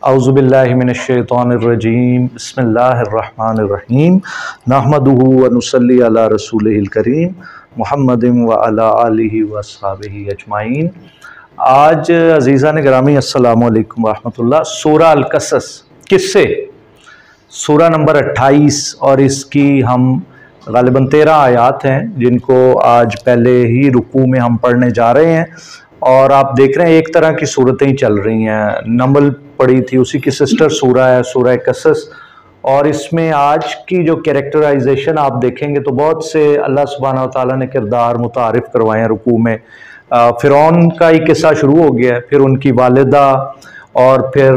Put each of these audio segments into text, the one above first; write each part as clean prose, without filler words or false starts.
औज़ुबिल्लाहि मिनश्शैतानिर्रजीम बिस्मिल्लाहिर्रहमानिर्रहीम नहमदुहु व नुसल्ली अला रसूलिहिल करीम मुहम्मदिन व अला आलिहि व अस्हाबिहि अजमाइन। आज अज़ीज़ान गिरामी अस्सलामु अलैकुम व रहमतुल्लाह। सूरा अल-कसस किस्से सूरा नंबर 28 और इसकी हम गालिबन 13 आयात हैं जिनको आज पहले ही रुकू में हम पढ़ने जा रहे हैं। और आप देख रहे हैं एक तरह की सूरतें ही चल रही हैं। नमल पड़ी थी, उसी की सिस्टर सूरा है सूरा कसस। और इसमें आज की जो कैरेक्टराइजेशन आप देखेंगे तो बहुत से अल्लाह सुब्हानहू व तआला ने किरदार मुतारिफ करवाए हैं रुकू में। फ़िरौन का ही किस्सा शुरू हो गया है, फिर उनकी वालिदा और फिर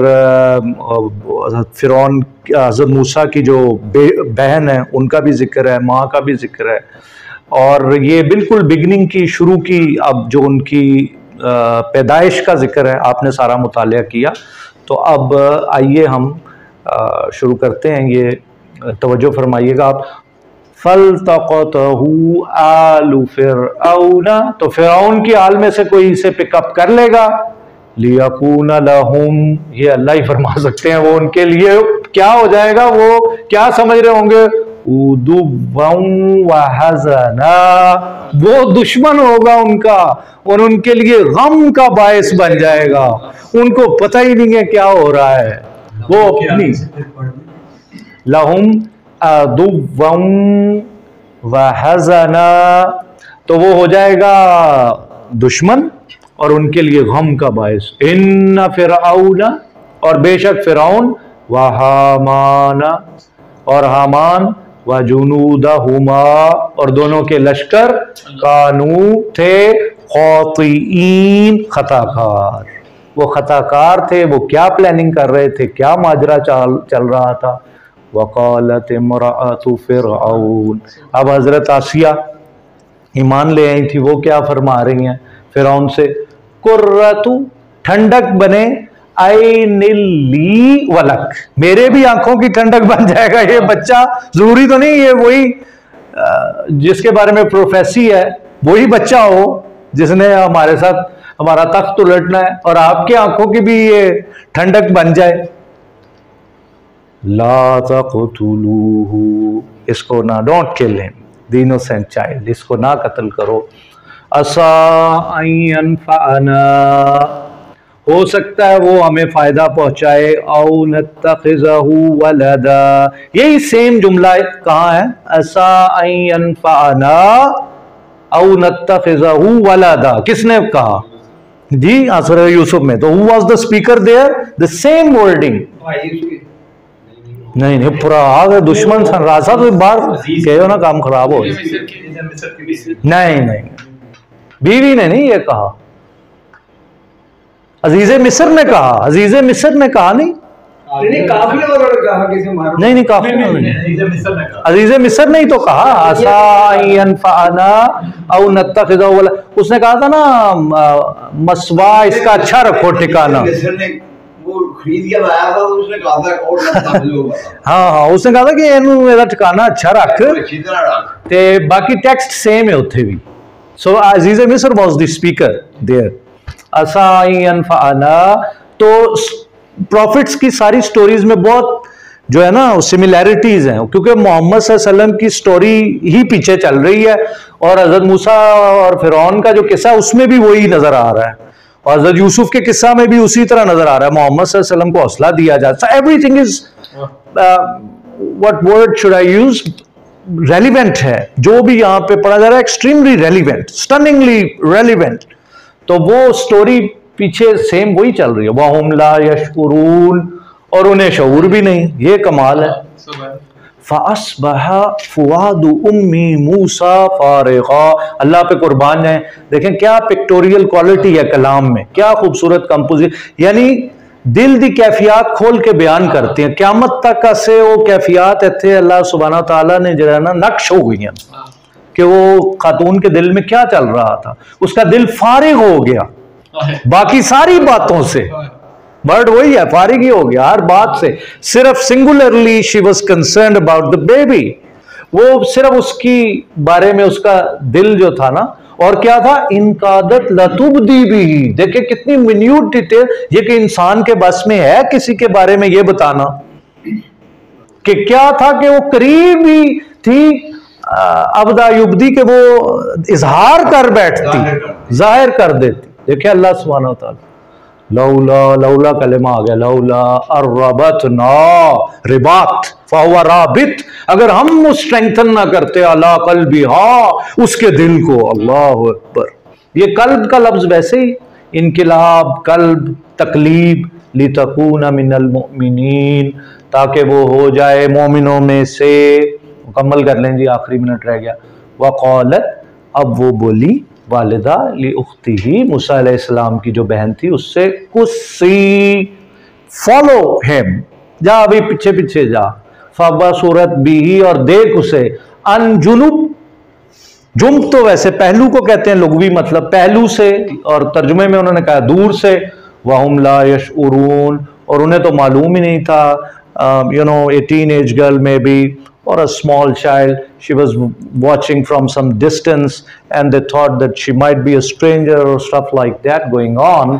फ़िरौन हज़रत मूसा की जो बहन है उनका भी जिक्र है, माँ का भी जिक्र है। और ये बिल्कुल बिगनिंग की शुरू की अब जो उनकी पैदाइश का जिक्र है, आपने सारा मुतालिया किया। तो अब आइए हम शुरू करते हैं। ये तवज्जो फरमाइएगा आप। फ़ल्तक़तहु आलु फ़िरऔन, तो फ़िरऔन की आल में से कोई इसे पिकअप कर लेगा। लियकून लहुम, ये अल्लाह ही फरमा सकते हैं वो उनके लिए क्या हो जाएगा, वो क्या समझ रहे होंगे। उदुव्वं व हज़ना, वो दुश्मन होगा उनका और उनके लिए गम का बायस बन जाएगा। उनको पता ही नहीं है क्या हो रहा है। वो अपनी लहुम उदुव्वं व हज़ना, तो वो हो जाएगा दुश्मन और उनके लिए गम का बायस। इन्न फ़िरऔन, और बेशक फ़िरऔन, व हामान, और हामान, व जुनूदहुमा, और दोनों के लश्कर, कानू थे, खातिईन, खताकार। वो खताकार थे। वो क्या प्लानिंग कर रहे थे, क्या माजरा चल रहा था। वक़ालत इम्राअतु फ़िरऔन, अब हज़रत आसिया ईमान ले आई थी, वो क्या फरमा रही हैं फ़िरऔन से। कुर्रतु, ठंडक बने, ऐनिल्ली वलक, मेरे भी आंखों की ठंडक बन जाएगा ये बच्चा। जरूरी तो नहीं ये वही जिसके बारे में प्रोफेसी है वही बच्चा हो जिसने हमारे साथ हमारा तख्त उलटना है, और आपकी आंखों की भी ये ठंडक बन जाए। ला तक़तुलूहु, इसको ना, don't kill him, the innocent child, इसको ना कत्ल करो। असा अन यनफ़अना, हो सकता है वो हमें फायदा पहुंचाए। औ नत्तख़िज़हु वलदा, यही सेम जुमला कहाँ है। असा अन यनफ़अना औ नत्तख़िज़हु वलदा, किसने कहा जी, सूरह यूसुफ में। तो who was the speaker there, the same wording. नहीं पूरा आगे दुश्मन सन रासा, तो बार कहो ना काम खराब हो। नहीं बीवी ने नहीं ये कहा, अजीज़े मिस्र ने कहा। अजीज़े मिस्र ने कहा नहीं, काफिले वालों ने कहा किसी मारो। नहीं काफिले ने, अजीज़े मिस्र ने ही तो कहा। असा यनफ़अना औ नत्तख़िज़हु वलदा, उसने कहा था ना मसवा इसका अच्छा रखो ठिकाना। खरीद के लाया था तो उसने कहा था और हाँ उसने कहा था कि इन्हू मेरा ठिकाना अच्छा रख, ते बाकी टेक्स्ट सेम है उत्थे भी। सो अजीज़े मिस्र वाज द स्पीकर देयर। असा यनफ़अना, तो प्रॉफिट्स की सारी स्टोरीज में बहुत जो है ना सिमिलैरिटीज हैं, क्योंकि मोहम्मद सल्लल्लाहु अलैहि वसल्लम की स्टोरी ही पीछे चल रही है और हजरत मूसा और फ़िरऔन का जो किस्सा उसमें भी वही नजर आ रहा है, और हजरत यूसुफ के किस्सा में भी उसी तरह नजर आ रहा है। मोहम्मद सल्लल्लाहु अलैहि वसल्लम को हौसला दिया जाता है। Everything is what word should I use, relevant है। जो भी यहाँ पे पढ़ा जा रहा है एक्सट्रीमली रेलिवेंट, स्टनिंगली रेलिवेंट। तो वो स्टोरी पीछे सेम वही चल रही है। वहुम ला यशकुरून, और उन्हें शऊर भी नहीं। ये कमाल है। फ़अस्बह फ़ुआदु उम्मी मूसा फ़ारिग़ा, अल्लाह पे कुर्बान है। देखें क्या पिक्टोरियल क्वालिटी है कलाम में, क्या खूबसूरत कंपोजिशन, यानी दिल दी कैफियत खोल के बयान करते हैं। क़यामत तक से वो कैफियत इत्थे अल्लाह सुब्हानहू तआला ने जो है ना नक्श हो गई हैं कि वो खातून के दिल में क्या चल रहा था। उसका दिल फारिग हो गया बाकी सारी बातों से। वर्ड वही है, फारिग ही हो गया हर बात से। सिर्फ singularly she was concerned about the baby, वो सिर्फ उसकी बारे में उसका दिल जो था ना, और क्या था, इनकादत लतुबदी भी। देखिए कितनी मिन्यूट डिटेल, ये कि इंसान के बस में है किसी के बारे में ये बताना कि क्या था कि वो करीब ही थी अबदा युबदी के वो इजहार कर बैठती, जाहिर कर देती। देखिए अल्लाह सुब्हानहू व तआला, लौला लौला कलेमा आ गया, लौला अर्रबतना रिबात फहुवा राबित, अगर हम स्ट्रेंथन ना करते अला कल्बी, उसके दिल को। अल्लाह अकबर। ये कल्ब का लफ्ज वैसे ही इनकिलाब, कल्ब, तकलीब, लितकूना मिनल मुमिनीन, ताकि वो हो जाए मोमिनों में से। मुकम्मल कर लें जी, आखिरी मिनट रह गया। वक़ालत, अब वो बोली, वालिदा ली उख्ती ही, मूसा अलैहिस्सलाम की जो बहन थी उससे, कुस्सी, फॉलो हिम, जा अभी पीछे पीछे जा, फबा सूरत भी, और देख उसे, अनजुनुब, जुम्ब तो वैसे पहलू को कहते हैं लुग़वी मतलब पहलू से, और तर्जुमे में उन्होंने कहा दूर से। वहुम ला यशउरून, और उन्हें तो मालूम ही नहीं था, a teenage girl maybe, or a small child, she was watching from some distance and they thought that she might be a stranger or stuff like that going on.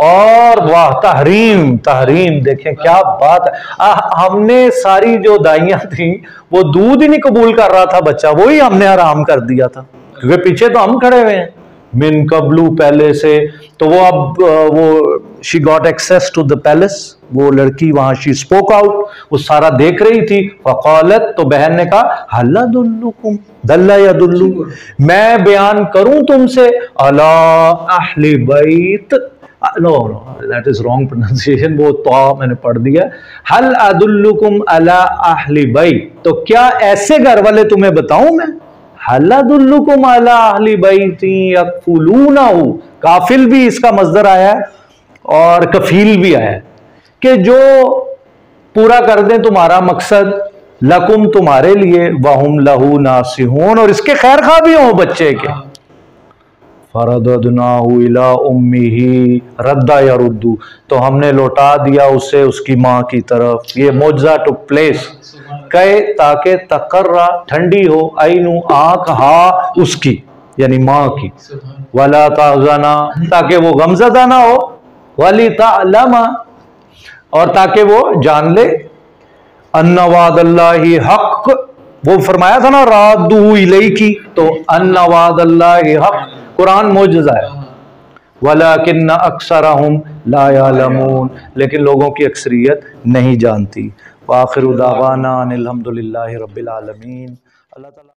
और वाह, तहरीम, तहरीम, देखें क्या बात है। हमने सारी जो दाइयां थी वो दूध ही नहीं कबूल कर रहा था बच्चा, वो ही हमने हराम कर दिया था, क्योंकि पीछे तो हम खड़े हुए हैं, मिन कबलू, पहले से। तो वो अब वो she got access to the palace, वो लड़की वहां, शी स्पोक आउट, वो सारा देख रही थी। फ़क़ालत, तो बहन ने कहा, हल अदुल्लुकुम, दल्ला यदुल्लु, मैं बयान करूं तुमसे, अला अहली बैत, know that is wrong pronunciation, वो तो मैंने पढ़ दिया। हल अदुल्लुकुम अला अहली बैत, तो क्या ऐसे घर वाले तुम्हें बताऊं मैं, हल अदुल्लुकुम अला अहली बैति यकफुलूनहु, काफिल भी इसका मज़दर आया है और कफील भी आया है, कि जो पूरा कर दें तुम्हारा मकसद, लकुम, तुम्हारे लिए, वहुम लहू नासिहून, और इसके खैर खा भी हो बच्चे के। फरददनाहु इला उम्मिही रद्दा यरुद्दू, तो हमने लौटा दिया उसे उसकी माँ की तरफ। ये मौजज़ा टुक प्लेस, कहे ताकि तकर्रा, ठंडी हो, आइनु, आंख, हा, उसकी यानी माँ की, वला ताज़ना, ताकि वो गमज़दा ना हो, वली तालमा, और ताकि वो जान ले, अन्ना वादल्लाहि हक़, वो फरमाया था ना रादू इलैकी, तो अन्ना वादल्लाहि हक़, कुरान मौजज़ा है। वलाकिन्ना अक्सरहुम ला यालमून, लेकिन लोगों की अक्सरियत नहीं जानती। व आखिरु दावाना अनिल हम्दुलिल्लाहि रब्बिल आलमीन। अल्लाह ताला